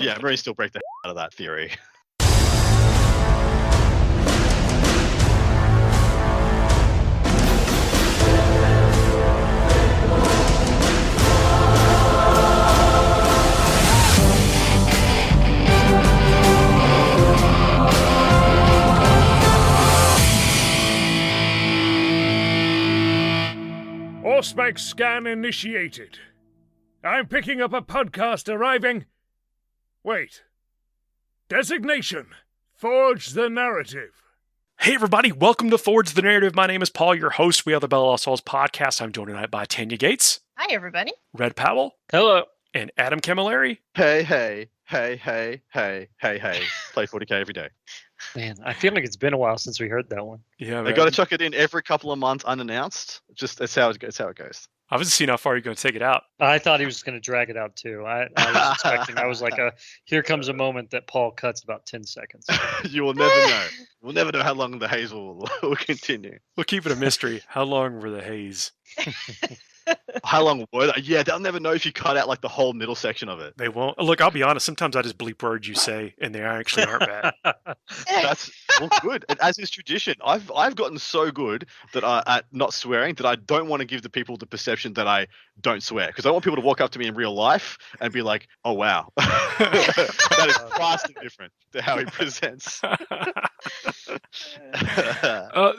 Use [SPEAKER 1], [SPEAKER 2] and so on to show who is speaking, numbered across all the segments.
[SPEAKER 1] Yeah, Marines still break the out of that theory.
[SPEAKER 2] Auspex scan initiated. I'm picking up a podcast arriving. Wait. Designation. Forge the narrative.
[SPEAKER 3] Hey everybody, welcome to Forge the Narrative. My name is Paul, your host. We are the Bella Lost Souls podcast. I'm joined tonight by Tanya Gates.
[SPEAKER 4] Hi, everybody.
[SPEAKER 3] Red Powell.
[SPEAKER 5] Hello.
[SPEAKER 3] And Adam Camilleri.
[SPEAKER 1] Hey. Play 40k every day.
[SPEAKER 5] Man, I feel like it's been a while since we heard that one.
[SPEAKER 3] Yeah,
[SPEAKER 1] They got to chuck it in every couple of months unannounced. Just that's how it goes.
[SPEAKER 3] I was seeing how far you're going to take it out.
[SPEAKER 5] I thought he was going to drag it out too. I was expecting. I was like, here comes a moment that Paul cuts about 10 seconds.
[SPEAKER 1] You will never know. We'll never know how long the haze will continue.
[SPEAKER 3] We'll keep it a mystery. How long were the haze?
[SPEAKER 1] How long were they? Yeah, they'll never know if you cut out like the whole middle section of it.
[SPEAKER 3] They won't. Look, I'll be honest. Sometimes I just bleep words you say, and they actually aren't bad.
[SPEAKER 1] That's good. And as is tradition, I've gotten so good that at not swearing that I don't want to give the people the perception that I don't swear, because I want people to walk up to me in real life and be like, "Oh wow, that is vastly different to how he presents."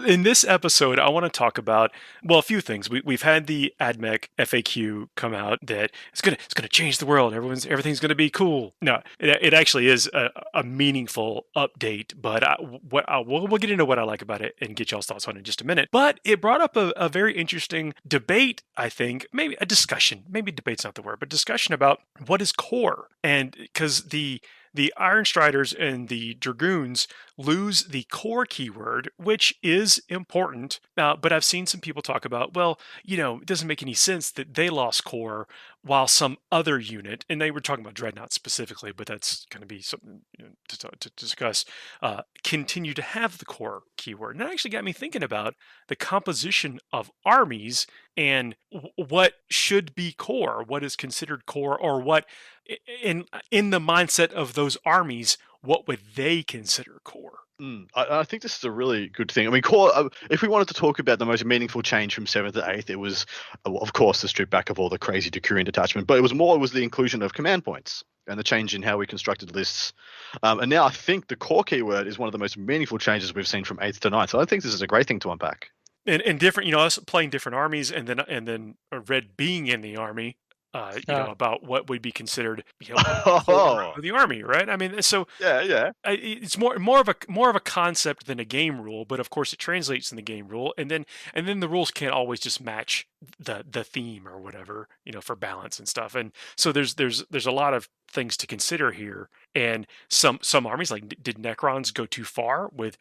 [SPEAKER 3] In this episode, I want to talk about a few things. We've had the AdMech FAQ come out that it's gonna change the world. Everything's gonna be cool. No, it actually is a meaningful update. But we'll get into what I like about it and get y'all's thoughts on it in just a minute. But it brought up a very interesting debate. I think maybe a discussion. Maybe debate's not the word, but discussion about what is core, and because the Iron Striders and the Dragoons lose the core keyword, which is important. But I've seen some people talk about, it doesn't make any sense that they lost core while some other unit, and they were talking about Dreadnought specifically, but that's going to be something to discuss, continue to have the core keyword. And that actually got me thinking about the composition of armies and what should be core, what is considered core, or what in the mindset of those armies, what would they consider core?
[SPEAKER 1] I think this is a really good thing. I mean, core. If we wanted to talk about the most meaningful change from 7th to 8th, it was, of course, the strip back of all the crazy Decurion detachment, but it was the inclusion of command points and the change in how we constructed lists. And now I think the core keyword is one of the most meaningful changes we've seen from 8th to 9th. So I think this is a great thing to unpack.
[SPEAKER 3] And different, us playing different armies, and then Red being in the army. About what would be considered the army, right? I mean, so
[SPEAKER 1] yeah,
[SPEAKER 3] it's more of a concept than a game rule, but of course it translates in the game rule, and then the rules can't always just match the theme or whatever, for balance and stuff. And so there's a lot of things to consider here, and some armies, like, did Necrons go too far with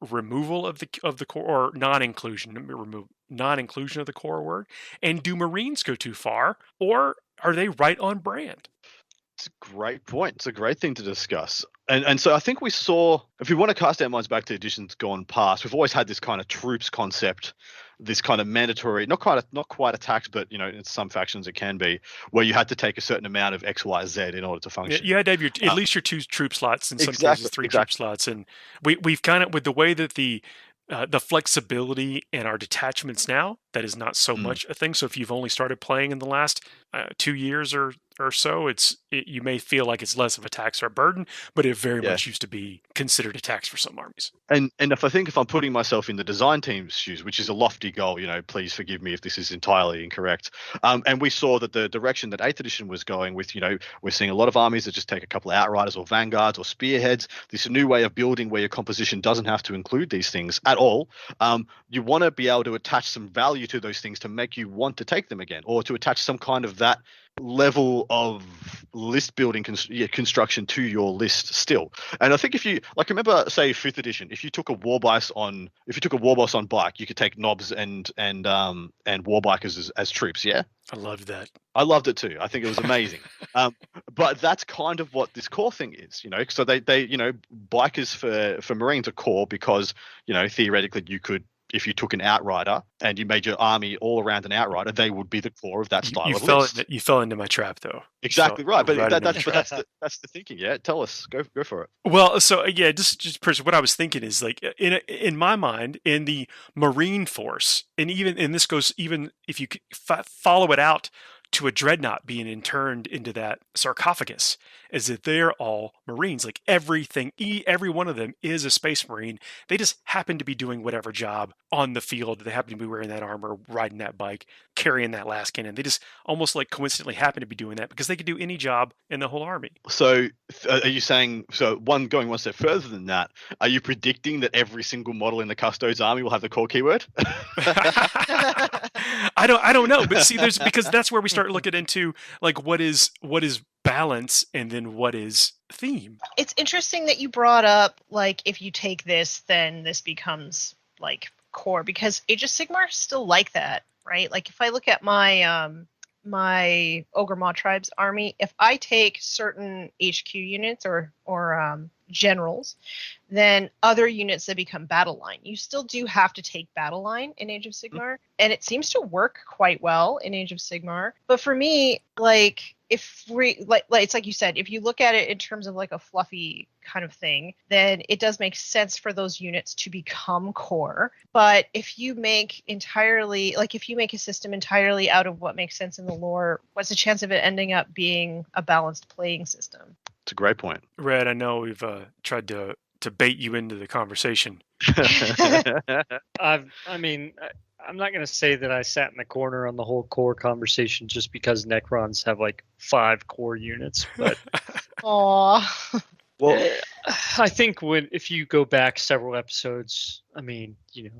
[SPEAKER 3] removal of the core, or non-inclusion of the core word? And do Marines go too far, or are they right on brand?
[SPEAKER 1] It's a great point. It's a great thing to discuss. And so I think we saw, if we want to cast our minds back to editions gone past, we've always had this kind of troops concept, this kind of mandatory, not quite a tax, but in some factions it can be, where you had to take a certain amount of X, Y, Z in order to function.
[SPEAKER 3] You had to have at least your 2 troop slots, in some cases 3 troop slots, and we've kind of, with the way that the flexibility in our detachments now, that is not so much a thing. So if you've only started playing in the last 2 years or so, you may feel like it's less of a tax or a burden, but it very much used to be considered a tax for some armies.
[SPEAKER 1] And if I'm putting myself in the design team's shoes, which is a lofty goal, please forgive me if this is entirely incorrect. And we saw that the direction that 8th edition was going with, we're seeing a lot of armies that just take a couple of Outriders or Vanguards or Spearheads. This new way of building where your composition doesn't have to include these things at all. You want to be able to attach some value to those things to make you want to take them again, or to attach some kind of that level of list building construction to your list still. And I think if you remember, say 5th edition, if you took a war boss on bike, you could take knobs and war bikers as troops. Yeah,
[SPEAKER 3] I loved that.
[SPEAKER 1] I loved it too. I think it was amazing. But that's kind of what this core thing is, So they bikers for Marines are core because theoretically you could if you took an outrider and you made your army all around an outrider, they would be the core of that style of list.
[SPEAKER 3] You fell into my trap, though.
[SPEAKER 1] Exactly right, but
[SPEAKER 3] right into my
[SPEAKER 1] that's the thinking. Yeah, tell us, go for it.
[SPEAKER 3] Well, so yeah, just personally, what I was thinking is like in my mind, in the Marine Force, and even and this goes even if you follow it out to a dreadnought being interned into that sarcophagus, is that they're all Marines. Like everything, every one of them is a Space Marine. They just happen to be doing whatever job on the field. They happen to be wearing that armor, riding that bike, carrying that last cannon. They just almost like coincidentally happen to be doing that because they could do any job in the whole army. So
[SPEAKER 1] are you saying, going one step further than that, are you predicting that every single model in the Custodes army will have the core keyword?
[SPEAKER 3] I don't know, but see, because that's where we start looking into like what is balance and then what is theme.
[SPEAKER 4] It's interesting that you brought up like if you take this, then this becomes like core, because Age of Sigmar is still like that, right? Like if I look at my my Ogre Maw Tribes army, if I take certain HQ units or generals, then other units that become battle line. You still do have to take battle line in Age of Sigmar, and it seems to work quite well in Age of Sigmar. But for me, like if we like it's like you said, if you look at it in terms of like a fluffy kind of thing, then it does make sense for those units to become core. But if you make a system entirely out of what makes sense in the lore, what's the chance of it ending up being a balanced playing system?
[SPEAKER 1] It's a great point.
[SPEAKER 3] Red, I know we've tried to bait you into the conversation.
[SPEAKER 5] I'm not going to say that I sat in the corner on the whole core conversation just because Necrons have like 5 core units, but
[SPEAKER 4] Aww.
[SPEAKER 1] Well,
[SPEAKER 5] I think if you go back several episodes,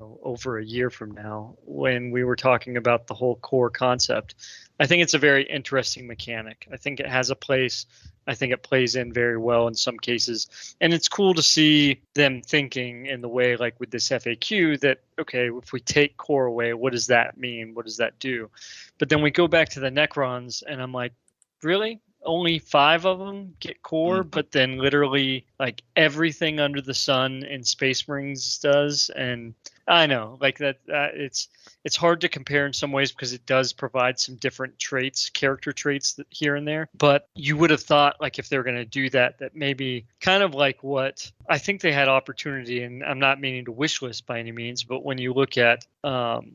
[SPEAKER 5] over a year from now, when we were talking about the whole core concept, I think it's a very interesting mechanic. I think it has a place. I think it plays in very well in some cases. And it's cool to see them thinking in the way, like with this FAQ, that, okay, if we take core away, what does that mean? What does that do? But then we go back to the Necrons, and I'm like, really? Only 5 of them get core, but then literally like everything under the sun in Space Marines does. And I know like that it's hard to compare in some ways because it does provide some different traits, character traits here and there. But you would have thought like if they're going to do that maybe kind of like what I think they had opportunity, and I'm not meaning to wish list by any means, but when you look at Dark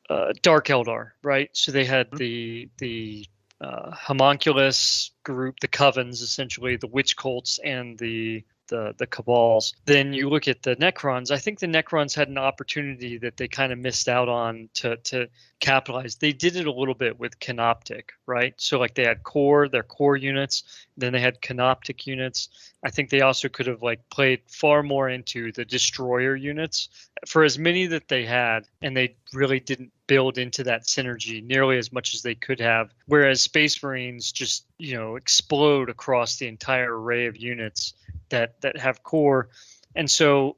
[SPEAKER 5] Eldar, right? So they had the homunculus group, the covens, essentially the witch cults, and the cabals. Then you look at the Necrons. I think the Necrons had an opportunity that they kind of missed out on to capitalize. They did it a little bit with Canoptic, right? So like they had their core units, then they had Canoptic units. I think they also could have like played far more into the destroyer units for as many that they had, and they really didn't build into that synergy nearly as much as they could have. Whereas Space Marines just, explode across the entire array of units that have core. And so,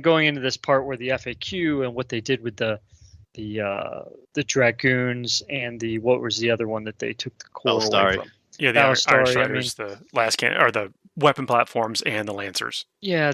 [SPEAKER 5] going into this part where the FAQ and what they did with the Dragoons and what was the other one that they took the core away from?
[SPEAKER 3] Yeah, the Irish Riders, the last or the weapon platforms, and the Lancers.
[SPEAKER 5] Yeah,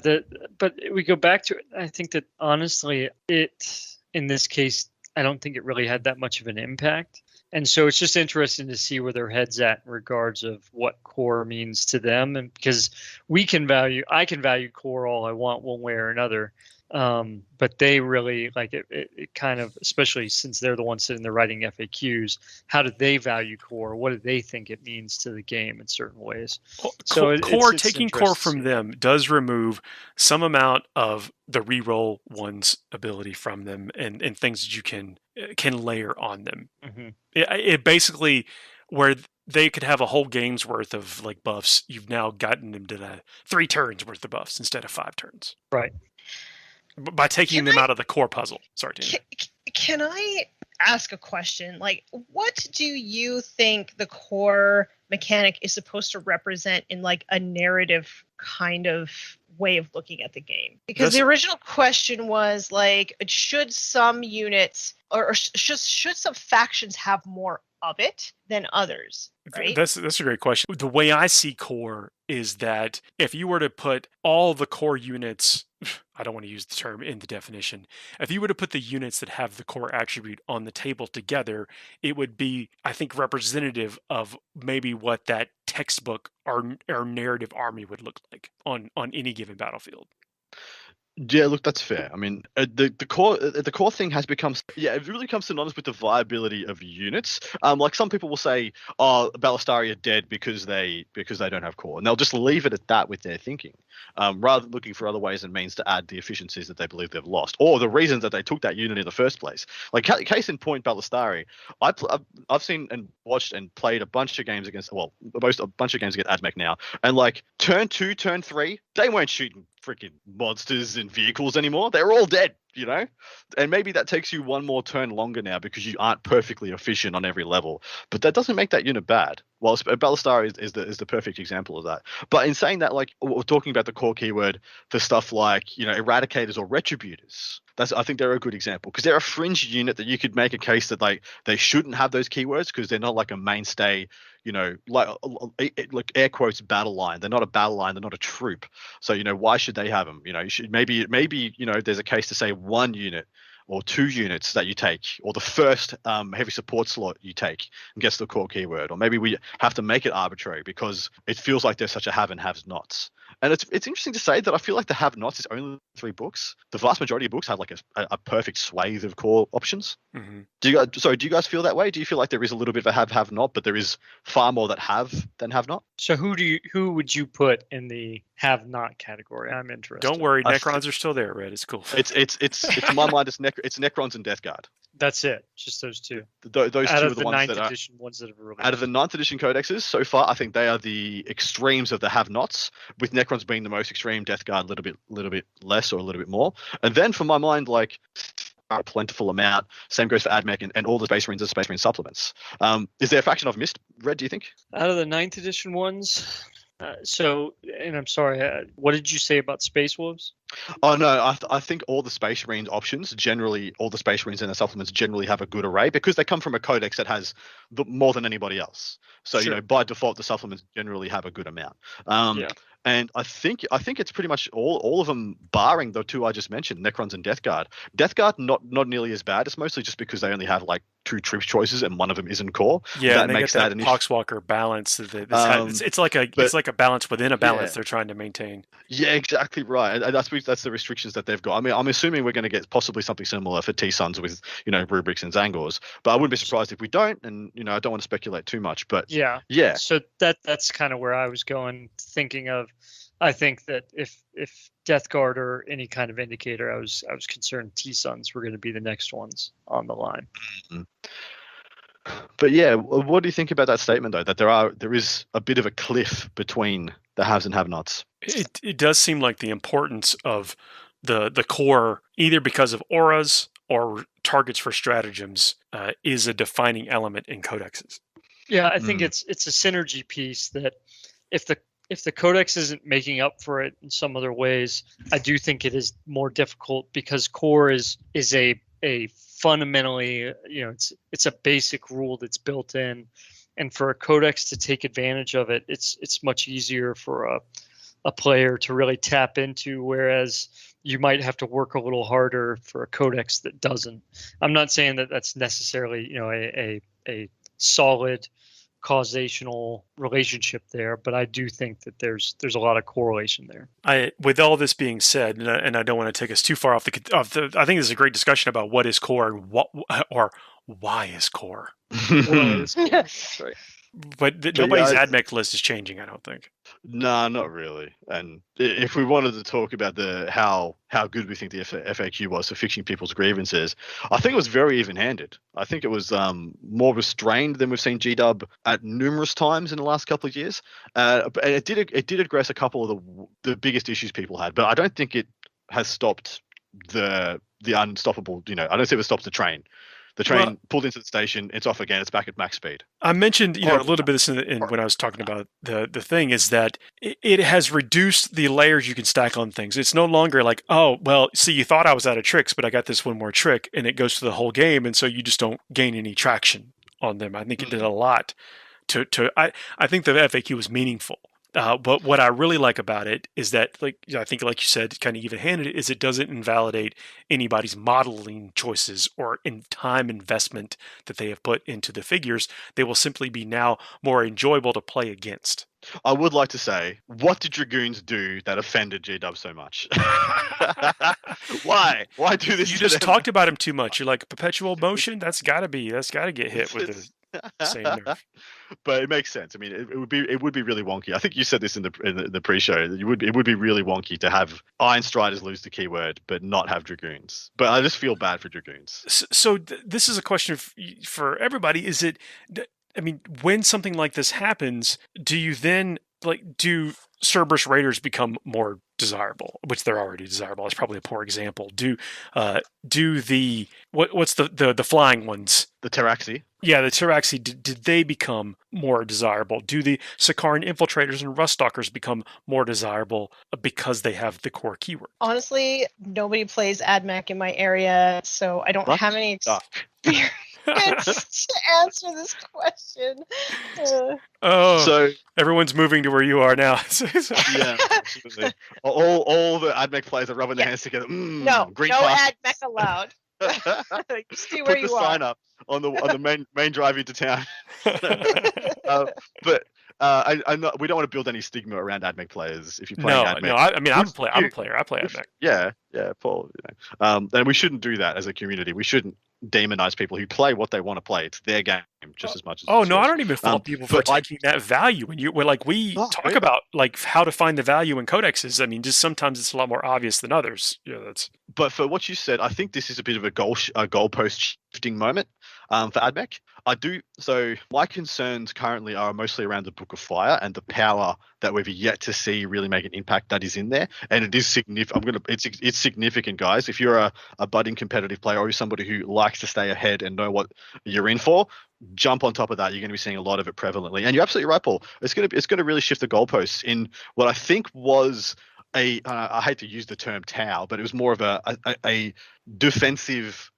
[SPEAKER 5] but we go back to it. I think that honestly, in this case, I don't think it really had that much of an impact. And so it's just interesting to see where their head's at in regards of what core means to them. And because I can value core all I want one way or another. But they really like it kind of, especially since they're the ones sitting there writing FAQs, how do they value core? What do they think it means to the game in certain ways?
[SPEAKER 3] So taking core from them does remove some amount of the reroll one's ability from them and things that you can layer on them. Mm-hmm. It basically, where they could have a whole game's worth of like buffs, you've now gotten them to 3 turns worth of buffs instead of 5 turns.
[SPEAKER 5] Right.
[SPEAKER 3] By taking them out of the core puzzle. Sorry, Tina.
[SPEAKER 4] Can I ask a question? Like, what do you think the core mechanic is supposed to represent in like a narrative kind of way of looking at the game? Because the original question was like, should some units or should some factions have more of it than others? Right?
[SPEAKER 3] That's a great question. The way I see core is that if you were to put all the core units I don't want to use the term in the definition. If you were to put the units that have the core attribute on the table together, it would be, I think, representative of maybe what that textbook or narrative army would look like on any given battlefield.
[SPEAKER 1] Yeah, look, that's fair. I mean, the core thing has become, yeah, it really comes synonymous with the viability of units. Like some people will say, "Oh, Ballistari are dead because they don't have core," and they'll just leave it at that with their thinking, rather than looking for other ways and means to add the efficiencies that they believe they've lost, or the reasons that they took that unit in the first place. Like case in point, Ballistari. I've seen and watched and played a bunch of games against, well, a bunch of games against Admech now, and like turn 2, turn 3, they weren't shooting freaking monsters and vehicles anymore. They're all dead, you know? And maybe that takes you one more turn longer now because you aren't perfectly efficient on every level. But that doesn't make that unit bad. Well, Ballastar is the perfect example of that. But in saying that, like, we're talking about the core keyword for stuff like, you know, eradicators or retributors. I think they're a good example because they're a fringe unit that you could make a case that like they shouldn't have those keywords because they're not like a mainstay, you know, like air quotes battle line. They're not a battle line. They're not a troop. So, you know, why should they have them? You know, you should maybe, you know, there's a case to say one unit or 2 units that you take, or the first heavy support slot you take and gets the core keyword, or maybe we have to make it arbitrary because it feels like there's such a have and have nots. And it's interesting to say that I feel like the have nots is only 3 books. The vast majority of books have like a perfect swathe of core options.
[SPEAKER 3] Mm-hmm.
[SPEAKER 1] Do you guys feel that way? Do you feel like there is a little bit of a have not, but there is far more that have than have not?
[SPEAKER 5] So who would you put in the have not category? I'm interested.
[SPEAKER 3] Don't worry, Necrons are still there, Red. It's cool.
[SPEAKER 1] It's in my mind it's Necrons and Death Guard.
[SPEAKER 5] That's it. Just those two.
[SPEAKER 1] Those two
[SPEAKER 5] out
[SPEAKER 1] are
[SPEAKER 5] of
[SPEAKER 1] the
[SPEAKER 5] the
[SPEAKER 1] ones
[SPEAKER 5] 9th
[SPEAKER 1] that are
[SPEAKER 5] edition ones that have released.
[SPEAKER 1] out of the 9th edition codexes so far. I think they are the extremes of the have-nots, with Necrons being the most extreme, Death Guard a little bit less or a little bit more. And then for my mind, like a plentiful amount. Same goes for AdMech and all the Space Marines and Space Marine supplements. Is there a faction I've missed, Red? Do you think?
[SPEAKER 5] Out of the 9th edition ones. And I'm sorry, what did you say about Space Wolves?
[SPEAKER 1] Oh no, I think all the Space Marine options generally, all the Space Marines and the supplements generally have a good array because they come from a codex that has more than anybody else. So
[SPEAKER 5] Sure.
[SPEAKER 1] you know, by default, the supplements generally have a good amount.
[SPEAKER 5] Yeah.
[SPEAKER 1] And I think it's pretty much all of them, barring the 2 I just mentioned, Necrons and Death Guard. Death Guard not nearly as bad. It's mostly just because they only have like 2 troop choices and one of them isn't core.
[SPEAKER 3] Yeah,
[SPEAKER 1] that
[SPEAKER 3] and they
[SPEAKER 1] makes
[SPEAKER 3] get that
[SPEAKER 1] an
[SPEAKER 3] Poxwalker balance. It's like a balance within a balance they're trying to maintain.
[SPEAKER 1] Yeah, exactly right. And that's the restrictions that they've got. I mean, I'm assuming we're going to get possibly something similar for T-Suns with, you know, rubrics and Zangors, but I wouldn't be surprised if we don't. And you know, I don't want to speculate too much, but
[SPEAKER 5] Yeah.
[SPEAKER 1] yeah.
[SPEAKER 5] So that's kind of where I was going, thinking of. I think that if Death Guard or any kind of indicator, I was concerned T-Suns were going to be the next ones on the line.
[SPEAKER 1] Mm-hmm. But yeah, what do you think about that statement though? That there is a bit of a cliff between the haves and have-nots.
[SPEAKER 3] It does seem like the importance of the core, either because of auras or targets for stratagems, is a defining element in codexes.
[SPEAKER 5] Yeah, I think it's a synergy piece that if the codex isn't making up for it in some other ways, I do think it is more difficult because core is a fundamentally, you know, it's a basic rule that's built in, and for a codex to take advantage of it, it's much easier for a player to really tap into, whereas you might have to work a little harder for a codex that doesn't. I'm not saying that that's necessarily, you know, a solid causational relationship there, but I do think that there's a lot of correlation there.
[SPEAKER 3] With all this being said, and I don't want to take us too far off the. I think this is a great discussion about what is core and why is core.
[SPEAKER 5] That's right.
[SPEAKER 3] But nobody's AdMech list is changing, I don't think.
[SPEAKER 1] No, not really. And if we wanted to talk about how good we think the FAQ was for fixing people's grievances, I think it was very even-handed. I think it was more restrained than we've seen GW at numerous times in the last couple of years. And it did address a couple of the biggest issues people had, but I don't think it has stopped the unstoppable. You know, I don't think it stopped the train. The train pulled into the station. It's off again. It's back at max speed.
[SPEAKER 3] I mentioned, a little bit of this in when I was talking about the thing is that it has reduced the layers you can stack on things. It's no longer like, oh, well, see, you thought I was out of tricks, but I got this one more trick, and it goes to the whole game, and so you just don't gain any traction on them. I think it did a lot I think the FAQ was meaningful. But what I really like about it is that, like, I think, like you said, kind of even-handed, is it doesn't invalidate anybody's modeling choices or in time investment that they have put into the figures. They will simply be now more enjoyable to play against.
[SPEAKER 1] I would like to say, what did Dragoons do that offended G-Dub so much? Why? Why do this?
[SPEAKER 3] You
[SPEAKER 1] to
[SPEAKER 3] just
[SPEAKER 1] them?
[SPEAKER 3] talked about him too much. You're like, perpetual motion. That's got to get hit with the same nerve.
[SPEAKER 1] But it makes sense. I mean, it would be really wonky. I think you said this in the pre-show. It would be really wonky to have Iron Striders lose the keyword, but not have Dragoons. But I just feel bad for Dragoons.
[SPEAKER 3] So this is a question for everybody. Is it? I mean, when something like this happens, do you then do Cerberus Raiders become more desirable? Which they're already desirable. It's probably a poor example. Do the what's the flying ones?
[SPEAKER 1] The Teraxi.
[SPEAKER 3] Yeah, the Teraxi, did they become more desirable? Do the Sakaran Infiltrators and Ruststalkers become more desirable because they have the core keyword?
[SPEAKER 4] Honestly, nobody plays AdMech in my area, so I don't have any experience to answer this question.
[SPEAKER 3] Oh,
[SPEAKER 1] so
[SPEAKER 3] everyone's moving to where you are now.
[SPEAKER 1] Yeah, absolutely. All the AdMech players are rubbing their hands together.
[SPEAKER 4] No
[SPEAKER 1] green
[SPEAKER 4] no
[SPEAKER 1] pass.
[SPEAKER 4] AdMech allowed. Just stay where
[SPEAKER 1] Put the
[SPEAKER 4] you
[SPEAKER 1] sign
[SPEAKER 4] are.
[SPEAKER 1] up on the main drive into town. But we don't want to build any stigma around AdMech players if you're playing AdMech.
[SPEAKER 3] No. I mean, I'm a player. I play AdMech.
[SPEAKER 1] Yeah, Paul. And we shouldn't do that as a community. We shouldn't demonize people who play what they want to play. It's their game just as much as.
[SPEAKER 3] Oh no, I don't even fault people for taking that value. And we talk about like how to find the value in codexes. I mean, just sometimes it's a lot more obvious than others. Yeah, that's.
[SPEAKER 1] But for what you said, I think this is a bit of a goalpost shifting moment for AdMech. I do. So my concerns currently are mostly around the Book of Fire and the power that we've yet to see really make an impact that is in there. And it is significant. It's significant, guys. If you're a budding competitive player or somebody who likes to stay ahead and know what you're in for, jump on top of that. You're going to be seeing a lot of it prevalently. And you're absolutely right, Paul. It's going to really shift the goalposts in what I think was I hate to use the term Tau, but it was more of a defensive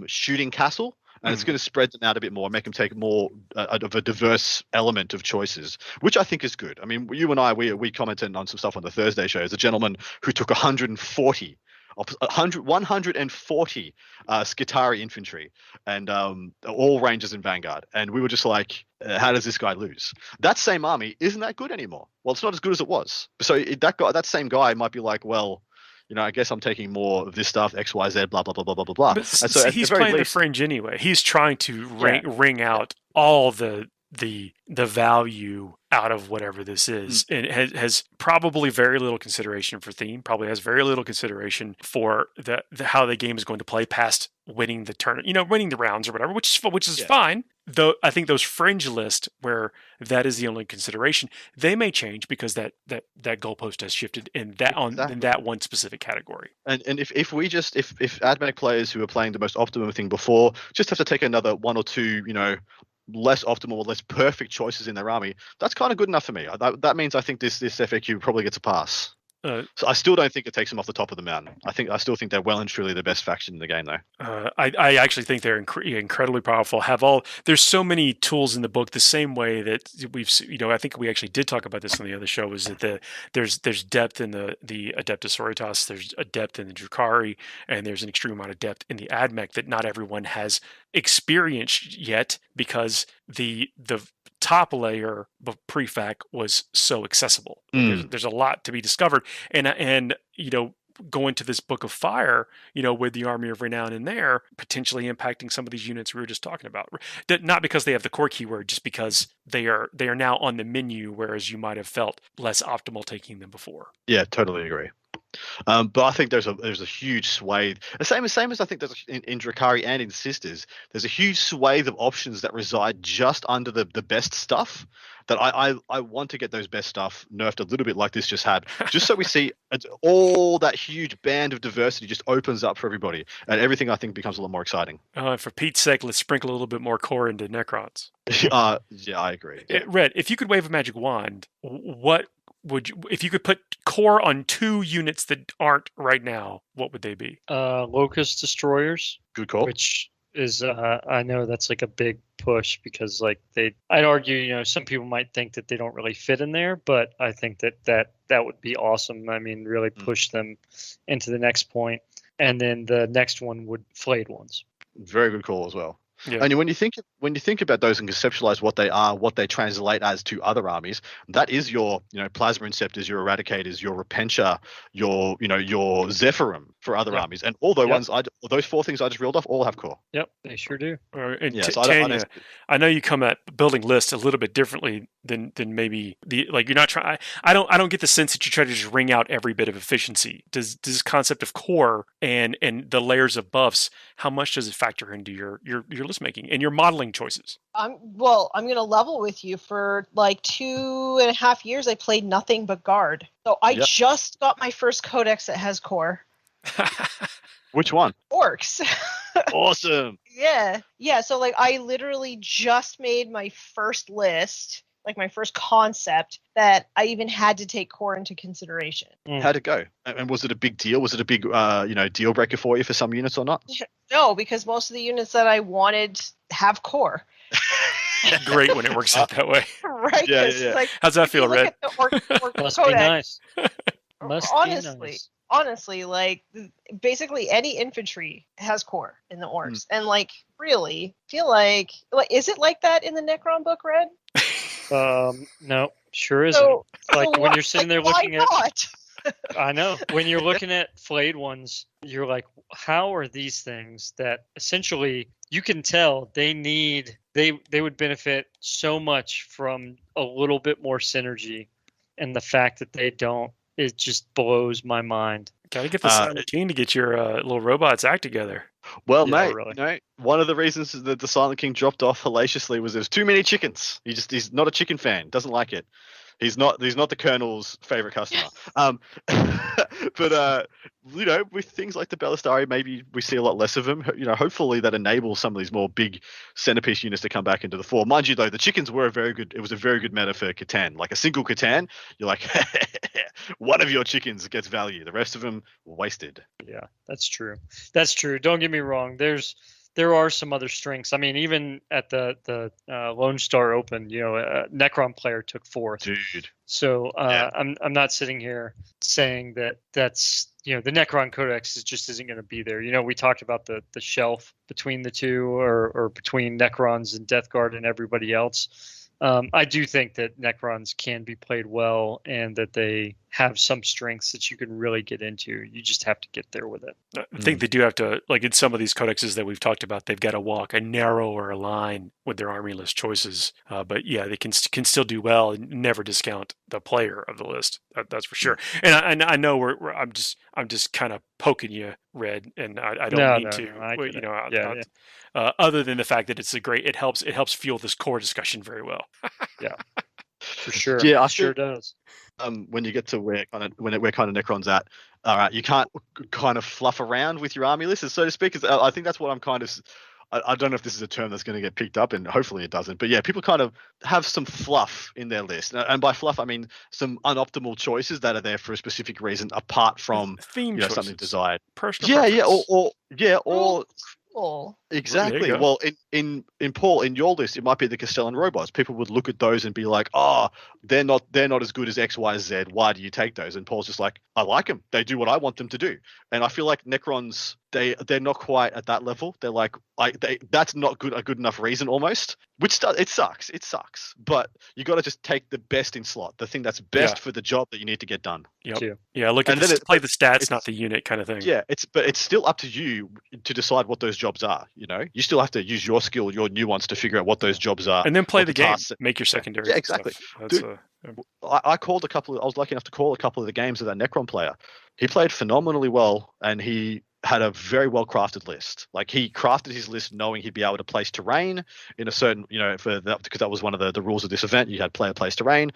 [SPEAKER 1] shooting castle. And it's going to spread them out a bit more, make them take more of a diverse element of choices, which I think is good. I mean, you and I, we commented on some stuff on the Thursday show. There's a gentleman who took 140 Skitari infantry and all rangers in Vanguard. And we were just like, how does this guy lose? That same army isn't that good anymore. Well, it's not as good as it was. So that same guy might be like, well, I guess I'm taking more of this stuff, X, Y, Z, blah, blah, blah, blah, blah, blah.
[SPEAKER 3] But so he's playing the fringe anyway. He's trying to wring out all the value out of whatever this is, and has probably very little consideration for theme. Probably has very little consideration for the how the game is going to play past winning the turn, winning the rounds or whatever, which is fine. Though I think those fringe lists where that is the only consideration, they may change because that goalpost has shifted in that in that one specific category.
[SPEAKER 1] And if AdMech players who are playing the most optimum thing before just have to take another one or two, less optimal or less perfect choices in their army, that's kind of good enough for me. That means I think this FAQ probably gets a pass. So I still don't think it takes them off the top of the mountain. I still think they're well and truly the best faction in the game, though.
[SPEAKER 3] I actually think they're incredibly powerful. There's so many tools in the book. The same way that we've, I think we actually did talk about this on the other show. Was that there's depth in the Adeptus Oritas, there's a depth in the Drukhari, and there's an extreme amount of depth in the AdMech that not everyone has experienced yet because the top layer of prefab was so accessible. There's a lot to be discovered, and going to this Book of Fire, with the Army of Renown in there, potentially impacting some of these units we were just talking about. Not because they have the core keyword, just because they are now on the menu, whereas you might have felt less optimal taking them before.
[SPEAKER 1] Yeah, totally agree. But I think there's a huge swathe. The same as I think there's in Drukhari and in Sisters. There's a huge swathe of options that reside just under the best stuff. That I want to get those best stuff nerfed a little bit like this just had, just so we see all that huge band of diversity just opens up for everybody, and everything I think becomes a lot more exciting.
[SPEAKER 3] For Pete's sake, let's sprinkle a little bit more core into Necrons.
[SPEAKER 1] Yeah, I agree. Yeah.
[SPEAKER 3] Red, if you could wave a magic wand, what would you, if you could put core on 2 units that aren't right now, what would they be?
[SPEAKER 5] Locust Destroyers.
[SPEAKER 1] Good call.
[SPEAKER 5] Which is I know that's like a big push because like I'd argue, you know, some people might think that they don't really fit in there, but I think that would be awesome. I mean, really push them into the next point. And then the next one would flayed ones.
[SPEAKER 1] Very good call as well.
[SPEAKER 3] Yeah.
[SPEAKER 1] And when you think about those and conceptualize what they are, what they translate as to other armies, that is your, you know, Plasma Inceptors, your Eradicators, your Repentia, your, you know, your Zephyrim for other armies, and all those ones, those 4 things I just reeled off, all have core.
[SPEAKER 5] Yep, they sure do.
[SPEAKER 3] And
[SPEAKER 1] Yeah, so
[SPEAKER 3] Tanya, I know you come at building lists a little bit differently than maybe like you're not trying. I don't get the sense that you try to just wring out every bit of efficiency. Does this concept of core and the layers of buffs, how much does it factor into your list making and your modeling choices?
[SPEAKER 4] I'm going to level with you. For like 2.5 years, I played nothing but guard. So I just got my first codex that has core.
[SPEAKER 1] Which one?
[SPEAKER 4] Orcs.
[SPEAKER 1] Awesome.
[SPEAKER 4] Yeah. So like I literally just made my first list, like my first concept that I even had to take core into consideration.
[SPEAKER 1] How'd it go? And was it a big deal? Was it a big deal breaker for you for some units or not?
[SPEAKER 4] No, because most of the units that I wanted have core.
[SPEAKER 3] Great when it works out that way.
[SPEAKER 4] Right?
[SPEAKER 1] Yeah.
[SPEAKER 4] Like,
[SPEAKER 3] how's that feel, Red?
[SPEAKER 5] Must
[SPEAKER 4] codex,
[SPEAKER 5] be nice. Must
[SPEAKER 4] honestly,
[SPEAKER 5] be nice.
[SPEAKER 4] honestly, like basically any infantry has core in the orcs, and like really feel like is it like that in the Necron book, Red?
[SPEAKER 5] No, sure isn't.
[SPEAKER 4] So
[SPEAKER 5] When you're sitting there looking
[SPEAKER 4] why not?
[SPEAKER 5] I know when you're looking at flayed ones, you're like, how are these things that essentially you can tell they would benefit so much from a little bit more synergy, and the fact that they don't, it just blows my mind.
[SPEAKER 3] Gotta get the Silent King to get your little robots act together.
[SPEAKER 1] Well,
[SPEAKER 5] Yeah,
[SPEAKER 1] mate,
[SPEAKER 5] really.
[SPEAKER 1] you know, one of the reasons that the Silent King dropped off hellaciously was there's too many chickens. He's not a chicken fan, doesn't like it. He's not the Colonel's favorite customer. But you know, with things like the Ballistari, maybe we see a lot less of them. You know, hopefully that enables some of these more big centerpiece units to come back into the fore. Mind you, though, the chickens were it was a very good meta for Catan. Like a single Catan, you're like, one of your chickens gets value. The rest of them wasted.
[SPEAKER 5] Yeah, that's true. That's true. Don't get me wrong. There are some other strengths. I mean, even at the Lone Star Open, you know, a Necron player took 4th.
[SPEAKER 1] Dude.
[SPEAKER 5] So I'm not sitting here saying that's, you know, the Necron Codex just isn't going to be there. You know, we talked about the shelf between the two, or between Necrons and Death Guard and everybody else. I do think that Necrons can be played well, and that they have some strengths that you can really get into. You just have to get there with it.
[SPEAKER 3] I think they do have to, like in some of these codexes that we've talked about, they've got to walk a narrower line with their army list choices. But yeah, they can still do well and never discount the player of the list. That's for sure. And I know I'm just kind of poking you, Red, and I don't mean to. You know, other than the fact that it helps fuel this core discussion very well.
[SPEAKER 5] Yeah, for sure.
[SPEAKER 1] Yeah,
[SPEAKER 5] it sure does.
[SPEAKER 1] When you get to where kind of Necron's at, all right, you can't kind of fluff around with your army list, so to speak. I think that's what I'm kind of. I don't know if this is a term that's going to get picked up, and hopefully it doesn't. But yeah, people kind of have some fluff in their list, and by fluff I mean some unoptimal choices that are there for a specific reason, apart from
[SPEAKER 3] theme
[SPEAKER 1] something desired.
[SPEAKER 3] Personal
[SPEAKER 1] Preference. Or
[SPEAKER 4] Cool.
[SPEAKER 1] exactly. Well, in Paul, in your list, it might be the Castellan robots. People would look at those and be like, "Oh, they're not as good as X, Y, Z. Why do you take those?" And Paul's just like, "I like them. They do what I want them to do." And I feel like Necrons, they're not quite at that level. They're like that's not a good enough reason almost. Which it sucks. It sucks. But you got to just take the best in slot, the thing that's best for the job that you need to get done.
[SPEAKER 3] Yep. Yeah. Look at play the stats, not the unit kind of thing.
[SPEAKER 1] Yeah. It's still up to you to decide what those jobs are. You know, you still have to use your skill, your nuance to figure out what those jobs are,
[SPEAKER 3] and then play the game. Make your secondary.
[SPEAKER 1] Yeah, exactly. I called I was lucky enough to call a couple of the games of that Necron player. He played phenomenally well, and he had a very well crafted list. Like he crafted his list knowing he'd be able to place terrain in a certain, you know, because that was one of the rules of this event. You had player place terrain.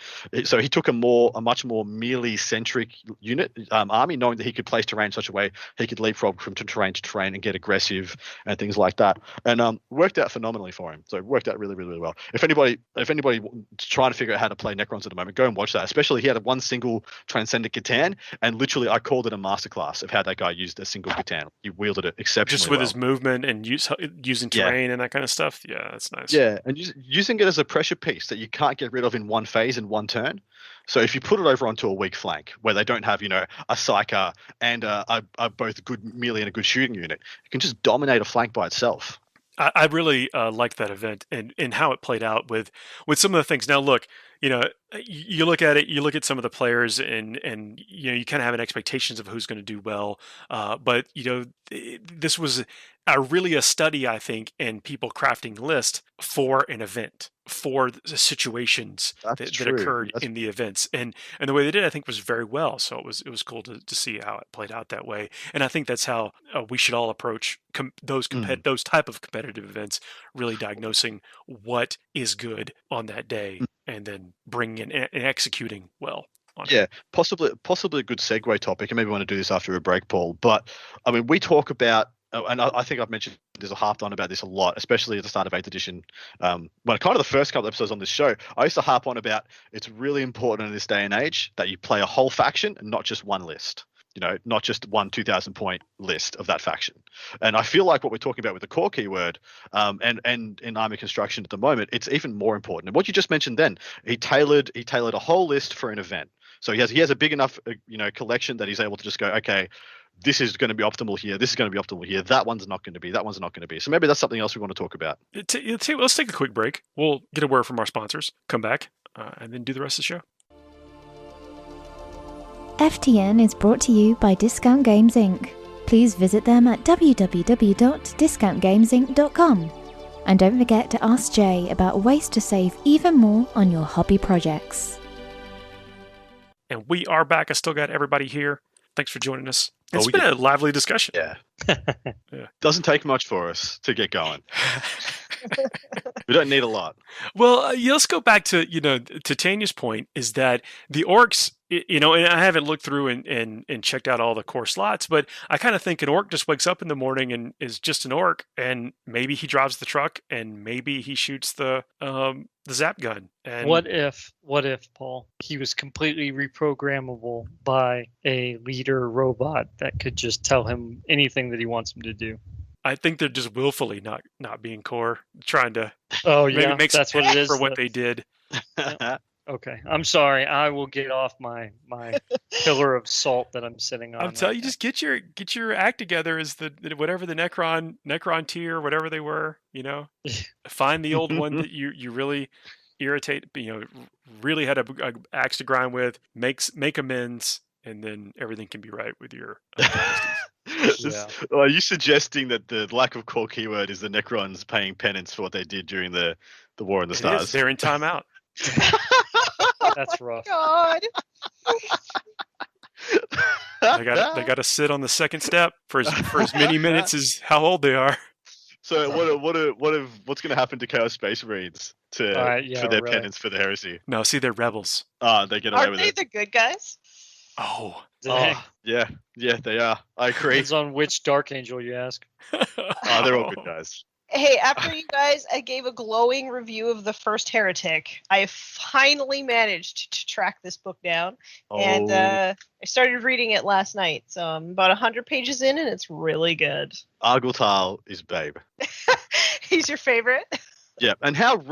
[SPEAKER 1] So he took a much more melee centric unit army, knowing that he could place terrain in such a way he could leapfrog from terrain to terrain and get aggressive and things like that. And worked out phenomenally for him. So it worked out really, really, really well. If anybody trying to figure out how to play Necrons at the moment, go and watch that. Especially he had one single Transcendent Catan, and literally I called it a masterclass of how that guy used a single Catan can. He wielded it exceptionally
[SPEAKER 3] Just with
[SPEAKER 1] well.
[SPEAKER 3] his movement and using terrain and that kind of stuff. Yeah, that's nice.
[SPEAKER 1] Yeah, and using it as a pressure piece that you can't get rid of in one phase in one turn. So if you put it over onto a weak flank where they don't have, a psyker and a both good melee and a good shooting unit, it can just dominate a flank by itself.
[SPEAKER 3] I really liked that event and how it played out with some of the things. Now, look, you look at it, you look at some of the players, and you kind of have an expectations of who's going to do well. But this was really a study, I think, in people crafting lists for an event, for the situations that occurred in the events, and the way they did, I think, was very well. So it was cool to see how it played out that way, and I think that's how we should all approach those type of competitive events, really diagnosing what is good on that day, and then bringing in and executing well on it.
[SPEAKER 1] Possibly a good segue topic, and maybe we want to do this after a break, Paul. But I mean, we talk about, and I think I've mentioned this or harped on about this a lot, especially at the start of 8th edition. When kind of the first couple episodes on this show, I used to harp on about it's really important in this day and age that you play a whole faction and not just one list. Not just one 2,000 point list of that faction. And I feel like what we're talking about with the core keyword and in army construction at the moment, it's even more important. And what you just mentioned then, he tailored a whole list for an event. So he has a big enough collection that he's able to just go, okay, this is going to be optimal here. This is going to be optimal here. That one's not going to be. That one's not going to be. So maybe that's something else we want to talk about.
[SPEAKER 3] Let's take a quick break. We'll get a word from our sponsors, come back, and then do the rest of the show.
[SPEAKER 6] FTN is brought to you by Discount Games Inc. Please visit them at www.discountgamesinc.com. And don't forget to ask Jay about ways to save even more on your hobby projects.
[SPEAKER 3] And we are back. I still got everybody here. Thanks for joining us. It's been a lively discussion.
[SPEAKER 1] Yeah. Doesn't take much for us to get going. We don't need a lot.
[SPEAKER 3] Well, let's go back to, to Tanya's point, is that the orcs, and I haven't looked through and checked out all the core slots, but I kind of think an orc just wakes up in the morning and is just an orc, and maybe he drives the truck, and maybe he shoots the zap gun. And
[SPEAKER 5] what if, Paul, he was completely reprogrammable by a leader robot that could just tell him anything that he wants him to do?
[SPEAKER 3] I think they're just willfully not being core, trying to
[SPEAKER 5] maybe
[SPEAKER 3] make
[SPEAKER 5] that's what it is
[SPEAKER 3] for what they did.
[SPEAKER 5] Okay, I'm sorry. I will get off my pillar of salt that I'm sitting on.
[SPEAKER 3] I'm telling you, just get your act together as the whatever the Necron tier, whatever they were. Find the old one that you really irritate. Really had a axe to grind with. Make amends, and then everything can be right with your dynasties.
[SPEAKER 1] Are you suggesting that the lack of core keyword is the Necrons paying penance for what they did during the War in the Stars?
[SPEAKER 3] They're in timeout.
[SPEAKER 5] That's rough.
[SPEAKER 4] God.
[SPEAKER 3] They got to sit on the second step for as many minutes as how old they are.
[SPEAKER 1] So what's going to happen to Chaos Space Marines for their penance for the heresy?
[SPEAKER 3] No, see, they're rebels.
[SPEAKER 1] They get away with it.
[SPEAKER 4] Aren't they the good guys?
[SPEAKER 3] Oh,
[SPEAKER 1] yeah, they are. I agree.
[SPEAKER 5] Depends on which Dark Angel you ask.
[SPEAKER 1] They're all good guys.
[SPEAKER 4] Hey, after you guys, I gave a glowing review of the first Heretic. I finally managed to track this book down, and I started reading it last night. So I'm about 100 pages in, and it's really good.
[SPEAKER 1] Argutal is babe.
[SPEAKER 4] He's your favorite?
[SPEAKER 1] Yeah, and how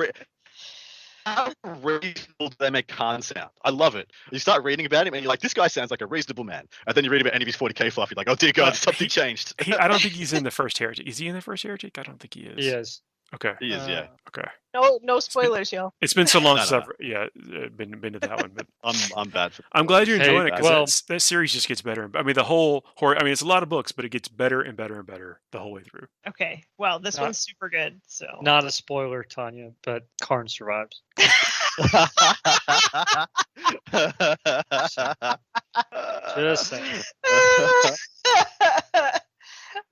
[SPEAKER 1] reasonable do they make Khan sound? I love it. You start reading about him, and you're like, this guy sounds like a reasonable man. And then you read about any of his 40k fluff, you're like, oh dear God, something changed.
[SPEAKER 3] I don't think he's in the first Heretic. Is he in the first Heretic? I don't think he is.
[SPEAKER 5] He is.
[SPEAKER 3] Okay.
[SPEAKER 1] He is, yeah.
[SPEAKER 3] Okay.
[SPEAKER 4] No spoilers, y'all.
[SPEAKER 3] It's been so long since I've been to that one, but
[SPEAKER 1] I'm bad.
[SPEAKER 3] I'm glad you're enjoying it, because that series just gets better. I mean, the whole horror. I mean, it's a lot of books, but it gets better and better and better the whole way through.
[SPEAKER 4] Okay. Well, this one's super good. So
[SPEAKER 5] not a spoiler, Tanya, but Karn survives. Just saying.